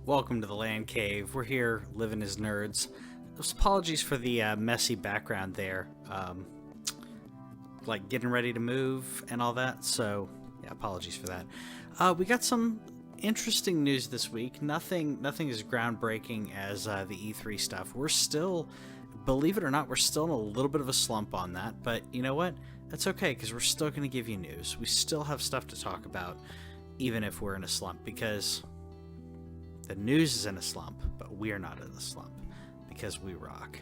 Welcome to the TheLanCave. We're here living as nerds. Just apologies for the messy background there. Like getting ready to move and all that, so yeah, apologies for that. We got some interesting news this week. Nothing as groundbreaking as the E3 stuff. We're still, believe it or not, we're still in a little bit of a slump on that, but you know what? That's okay, because we're still going to give you news. We still have stuff to talk about, even if we're in a slump, because the news is in a slump, but we are not in a slump because we rock.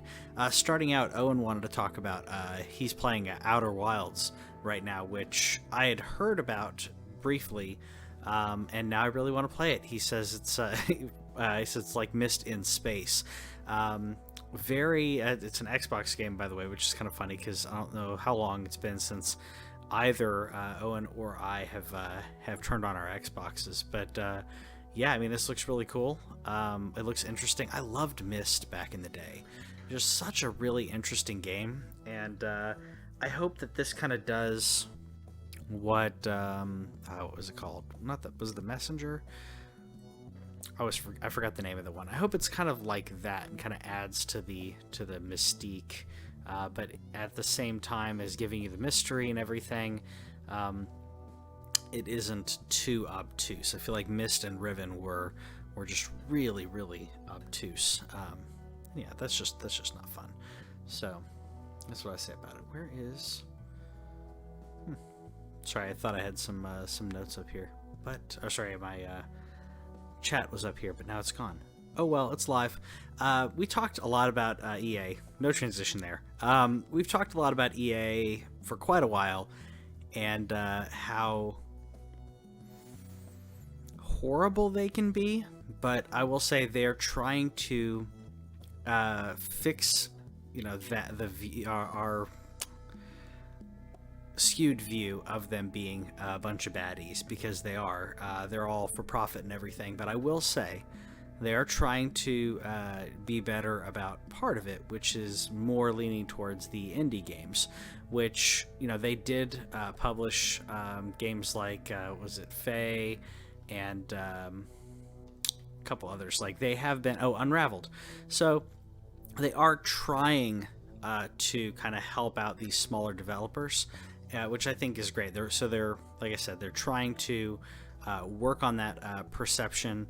Starting out, Owen wanted to talk about, he's playing Outer Wilds right now, which I had heard about briefly, and now I really want to play it. He says it's it's like Mist in space. It's an Xbox game, by the way, which is kind of funny because I don't know how long it's been since either Owen or I have turned on our Xboxes, but yeah, I mean, this looks really cool. It looks interesting. I loved Myst back in the day. Just such a really interesting game, and I hope that this kind of does what was it called? Was it The Messenger? I forgot the name of the one. I hope it's kind of like that and kind of adds to the mystique, but at the same time as giving you the mystery and everything. It isn't too obtuse. I feel like Myst and Riven were just really, really obtuse. Yeah, that's just not fun. So that's what I say about it. Where is? Sorry, I thought I had some notes up here, but sorry, my chat was up here, but now it's gone. Oh well, it's live. We talked a lot about EA. No transition there. We've talked a lot about EA for quite a while, and how horrible they can be, but I will say they're trying to fix, that our skewed view of them being a bunch of baddies, because they're all for profit and everything. But I will say they are trying to be better about part of it, which is more leaning towards the indie games, which they did publish games like was it Faye and a couple others. Like they have been Unraveled. So they are trying to kind of help out these smaller developers, which I think is great. They're like I said, they're trying to work on that perception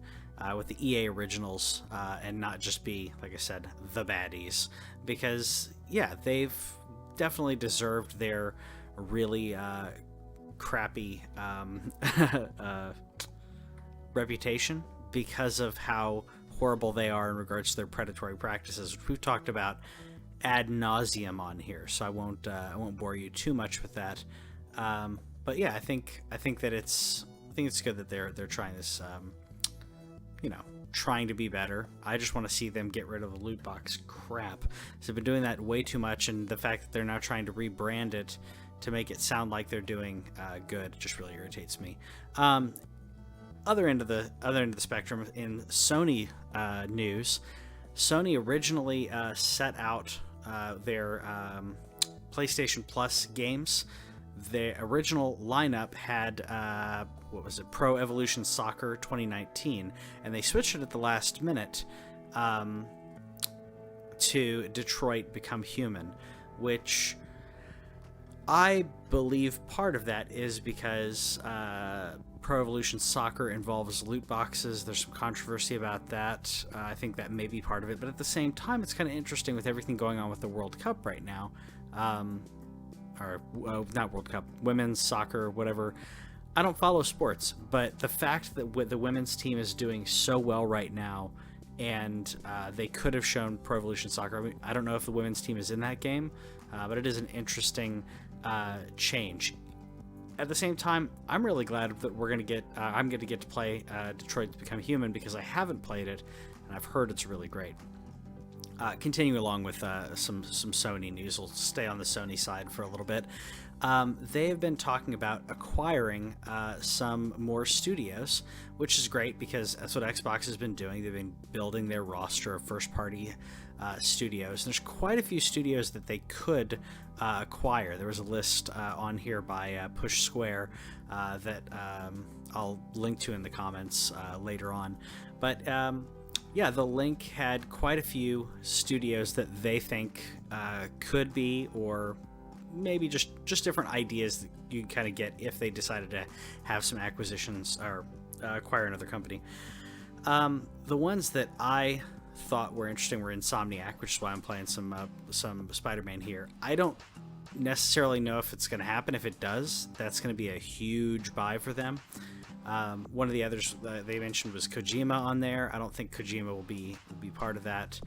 with the EA originals, and not just be, like I said, the baddies, because yeah, they've definitely deserved their really crappy reputation because of how horrible they are in regards to their predatory practices, which we've talked about ad nauseum on here. So I won't bore you too much with that. But yeah, I think that it's good that they're trying this. Trying to be better. I just want to see them get rid of the loot box crap. So they've been doing that way too much, and the fact that they're now trying to rebrand it to make it sound like they're doing good just really irritates me. Other end of the spectrum, in Sony news, Sony originally set out their PlayStation Plus games. The original lineup had Pro Evolution Soccer 2019, and they switched it at the last minute to Detroit Become Human, which I believe part of that is because Pro Evolution Soccer involves loot boxes. There's some controversy about that. I think that may be part of it, but at the same time, it's kind of interesting with everything going on with the World Cup right now. Not World Cup, women's soccer, whatever. I don't follow sports, but the fact that the women's team is doing so well right now, and they could have shown Pro Evolution Soccer. I mean, I don't know if the women's team is in that game, but it is an interesting change. At the same time, I'm really glad that I'm going to get to play Detroit Become Human, because I haven't played it, and I've heard it's really great. Continuing along with some Sony news, we'll stay on the Sony side for a little bit. They have been talking about acquiring some more studios, which is great because that's what Xbox has been doing. They've been building their roster of first-party studios. There's quite a few studios that they could acquire. There was a list on here by Push Square that I'll link to in the comments later on. But yeah, the link had quite a few studios that they think could be, or maybe just different ideas that you can kind of get if they decided to have some acquisitions or acquire another company. The ones that I thought were interesting were Insomniac, which is why I'm playing some Spider-Man here. I don't necessarily know if it's going to happen. If it does, that's going to be a huge buy for them. One of the others they mentioned was Kojima on there. I don't think Kojima will be part of that.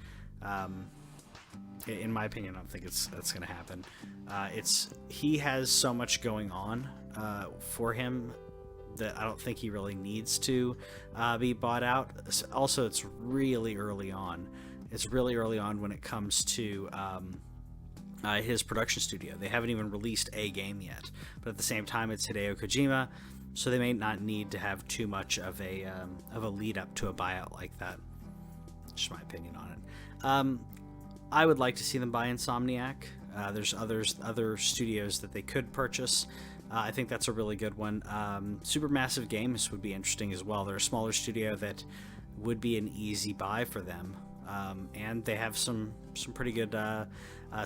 In my opinion, I don't think that's going to happen. He has so much going on for him that I don't think he really needs to be bought out. Also, it's really early on. It's really early on when it comes to his production studio. They haven't even released a game yet. But at the same time, it's Hideo Kojima, so they may not need to have too much of a lead up to a buyout like that. Just my opinion on it. I would like to see them buy Insomniac. There's other studios that they could purchase. I think that's a really good one. Supermassive Games would be interesting as well. They're a smaller studio that would be an easy buy for them, and they have some pretty good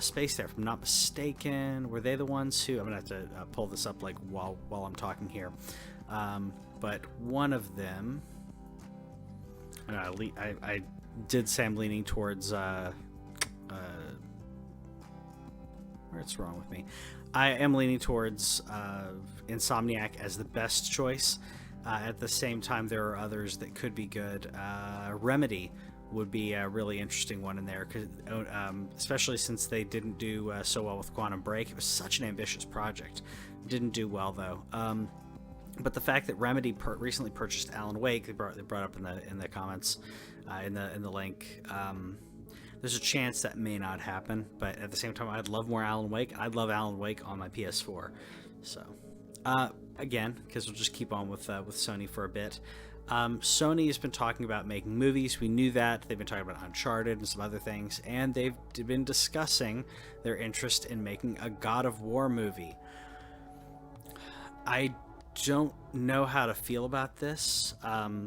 space there. If I'm not mistaken, were they the ones who? I'm gonna have to pull this up like while I'm talking here. But one of them, I did say I'm leaning towards. What's wrong with me? I am leaning towards Insomniac as the best choice. At the same time, there are others that could be good. Remedy would be a really interesting one in there, especially since they didn't do so well with Quantum Break. It was such an ambitious project. Didn't do well though. But the fact that Remedy recently purchased Alan Wake, they brought up in the comments, in the link. There's a chance that may not happen, but at the same time, I'd love more Alan Wake. I'd love Alan Wake on my PS4. So, again, because we'll just keep on with Sony for a bit. Sony has been talking about making movies. We knew that. They've been talking about Uncharted and some other things, and they've been discussing their interest in making a God of War movie. I don't know how to feel about this. I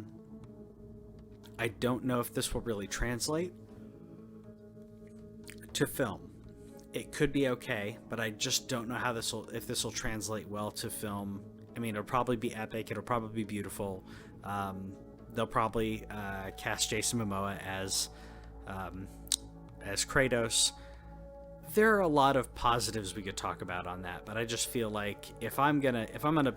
don't know if this will really translate to film. It could be okay, but I just don't know how if this will translate well to film. I mean, it'll probably be epic. It'll probably be beautiful. They'll probably cast Jason Momoa as Kratos. There are a lot of positives we could talk about on that, but I just feel like if I'm gonna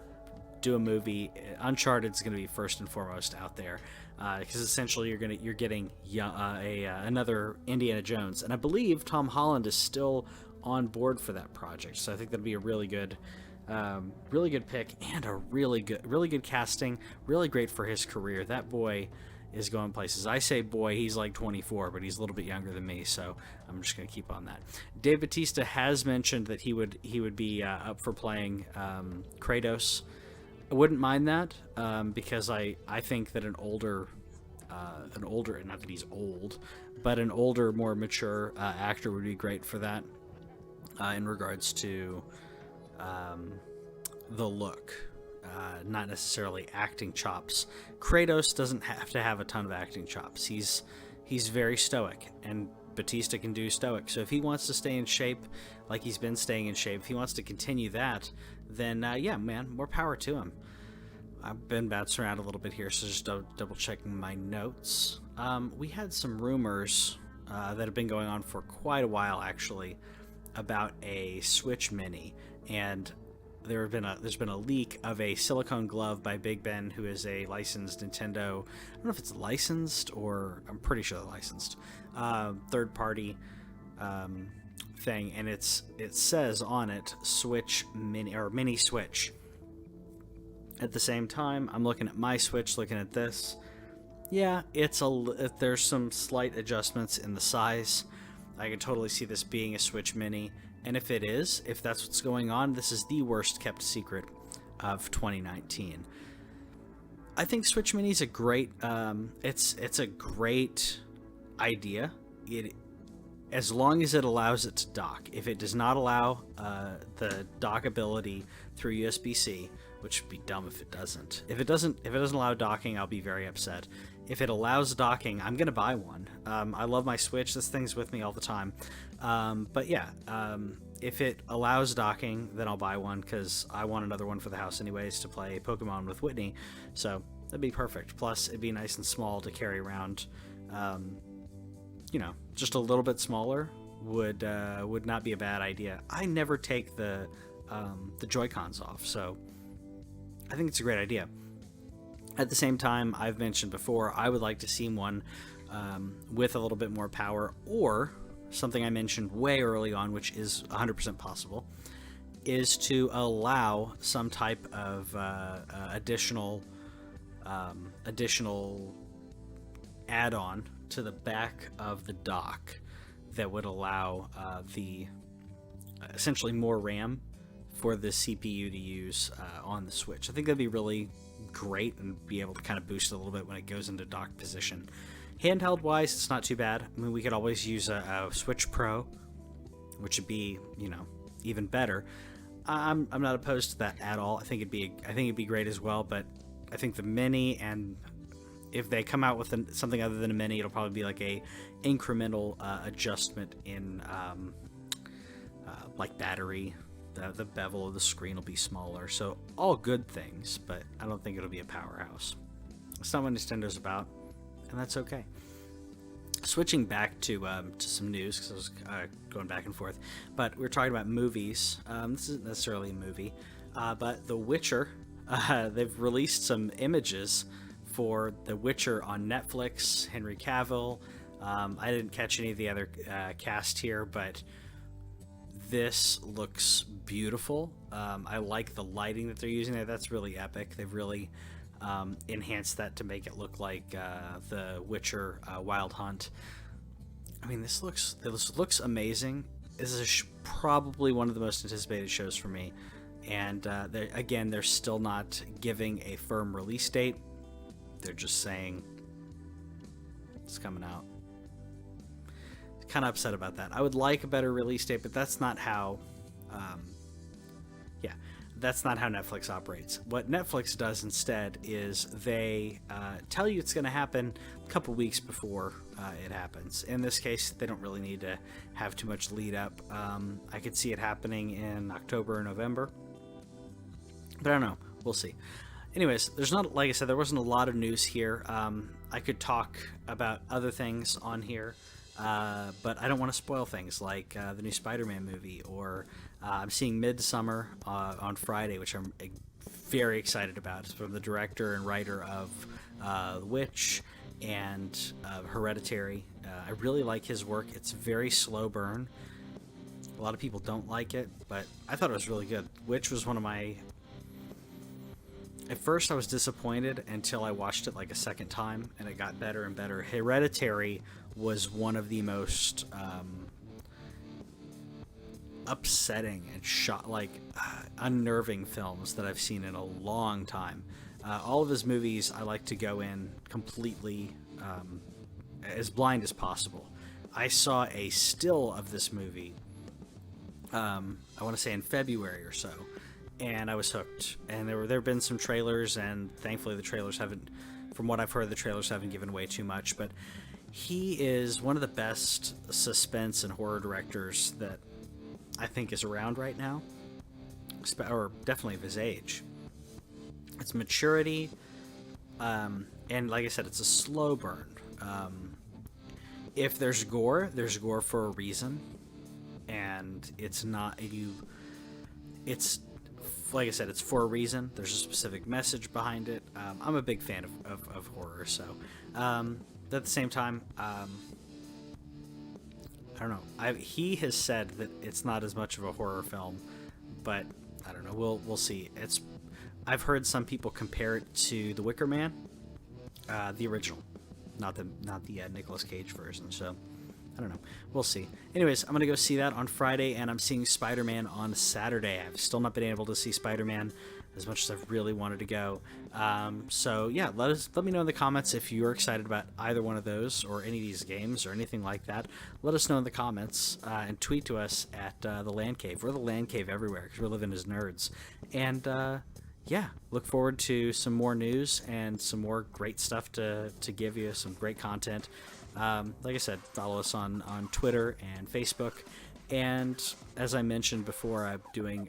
do a movie, Uncharted's gonna be first and foremost out there. Because essentially you're getting another Indiana Jones, and I believe Tom Holland is still on board for that project. So I think that'd be a really good pick, and a really good casting. Really great for his career. That boy is going places. I say boy, he's like 24, but he's a little bit younger than me, so I'm just gonna keep on that. Dave Bautista has mentioned that he would be up for playing Kratos. I wouldn't mind that, because I think that an older, not that he's old, but an older, more mature actor would be great for that, in regards to the look, not necessarily acting chops. Kratos doesn't have to have a ton of acting chops. He's very stoic, and Batista can do stoic. So if he wants to stay in shape like he's been staying in shape, if he wants to continue that, then yeah, man, more power to him. I've been bouncing around a little bit here, so just double checking my notes. We had some rumors that have been going on for quite a while, actually, about a Switch Mini, and there's been a leak of a silicone glove by Big Ben, who is a licensed Nintendo. I don't know if it's licensed, or I'm pretty sure they're licensed. Third party thing, and it says on it Switch Mini, or Mini Switch. At the same time, I'm looking at my Switch, looking at this. Yeah, there's some slight adjustments in the size. I can totally see this being a Switch Mini, and if that's what's going on, this is the worst kept secret of 2019. I think Switch Mini is a great. It's a great idea. As long as it allows it to dock. If it does not allow the dock ability through USB-C, which would be dumb if it doesn't. If it doesn't allow docking, I'll be very upset. if it allows docking, I'm gonna buy one. I love my Switch. This thing's with me all the time. But yeah, if it allows docking, then I'll buy one, because I want another one for the house anyways to play Pokemon with Whitney. So that'd be perfect. Plus, it'd be nice and small to carry around. You know, just a little bit smaller would not be a bad idea. I never take the Joy-Cons off, so I think it's a great idea. At the same time, I've mentioned before, I would like to see one with a little bit more power, or something I mentioned way early on, which is 100% possible, is to allow some type of additional add-on to the back of the dock that would allow the essentially more RAM for the CPU to use on the Switch. I think that'd be really great and be able to kind of boost it a little bit when it goes into dock position. Handheld wise, it's not too bad. I mean, we could always use a Switch Pro, which would be, you know, even better. I'm not opposed to that at all. I think it'd be great as well. But I think the Mini, and if they come out with something other than a Mini, it'll probably be like a incremental adjustment in like battery. The bevel of the screen will be smaller, so all good things, but I don't think it'll be a powerhouse. It's not what Nintendo's about, and that's okay. Switching back to some news, because I was going back and forth, but we're talking about movies. This isn't necessarily a movie, but The Witcher, they've released some images for The Witcher on Netflix. Henry Cavill. I didn't catch any of the other cast here, but this looks beautiful. I like the lighting that they're using there. That's really epic. They've really enhanced that to make it look like the Witcher Wild Hunt. I mean, this looks amazing. This is probably one of the most anticipated shows for me. And they're still not giving a firm release date. They're just saying it's coming out. Kind of upset about that. I would like a better release date, but that's not how that's not how Netflix operates. What Netflix does instead is they tell you it's going to happen a couple weeks before it happens. In this case, they don't really need to have too much lead up. I could see it happening in October or November, but I don't know. We'll see. Anyways, there's not, like I said, there wasn't a lot of news here. I could talk about other things on here, but I don't want to spoil things like the new Spider-Man movie, or I'm seeing Midsummer on Friday, which I'm very excited about. It's from the director and writer of The Witch and Hereditary. I really like his work. It's very slow burn. A lot of people don't like it, but I thought it was really good. Witch was one of my... At first I was disappointed until I watched it like a second time, and it got better and better. Hereditary was one of the most upsetting and unnerving films that I've seen in a long time. All of his movies, I like to go in completely as blind as possible. I saw a still of this movie, I want to say in February or so, and I was hooked. And there have been some trailers, and thankfully the trailers haven't, from what I've heard, the trailers haven't given away too much, but he is one of the best suspense and horror directors that I think is around right now, or definitely of his age. It's maturity, and like I said, it's a slow burn. If there's gore for a reason, and it's not it's like I said, it's for a reason. There's a specific message behind it. I'm a big fan of horror, so at the same time, I don't know. He has said that it's not as much of a horror film, but I don't know. We'll see. I've heard some people compare it to The Wicker Man, the original, not the Nicolas Cage version. So I don't know. We'll see. Anyways, I'm gonna go see that on Friday, and I'm seeing Spider-Man on Saturday. I've still not been able to see Spider-Man as much as I've really wanted to go. So yeah, let me know in the comments if you're excited about either one of those or any of these games or anything like that. Let us know in the comments, and tweet to us at TheLanCave. We're TheLanCave everywhere because we're living as nerds. And yeah, look forward to some more news and some more great stuff to give you, some great content. Like I said, follow us on Twitter and Facebook. And as I mentioned before, I'm doing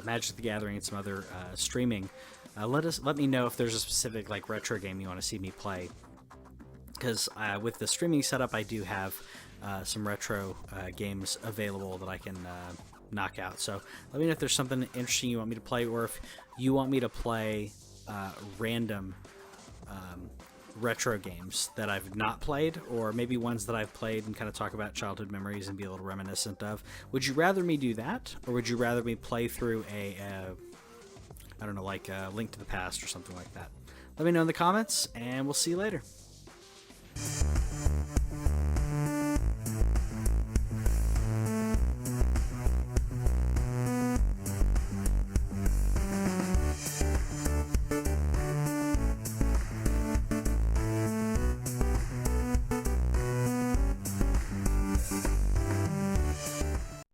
Magic the Gathering and some other streaming. Let me know if there's a specific like retro game you want to see me play. Because with the streaming setup, I do have some retro games available that I can knock out. So let me know if there's something interesting you want me to play, or if you want me to play random retro games that I've not played, or maybe ones that I've played and kind of talk about childhood memories and be a little reminiscent of. Would you rather me do that, or would you rather me play through I don't know, like a Link to the Past or something like that? Let me know in the comments, and we'll see you later.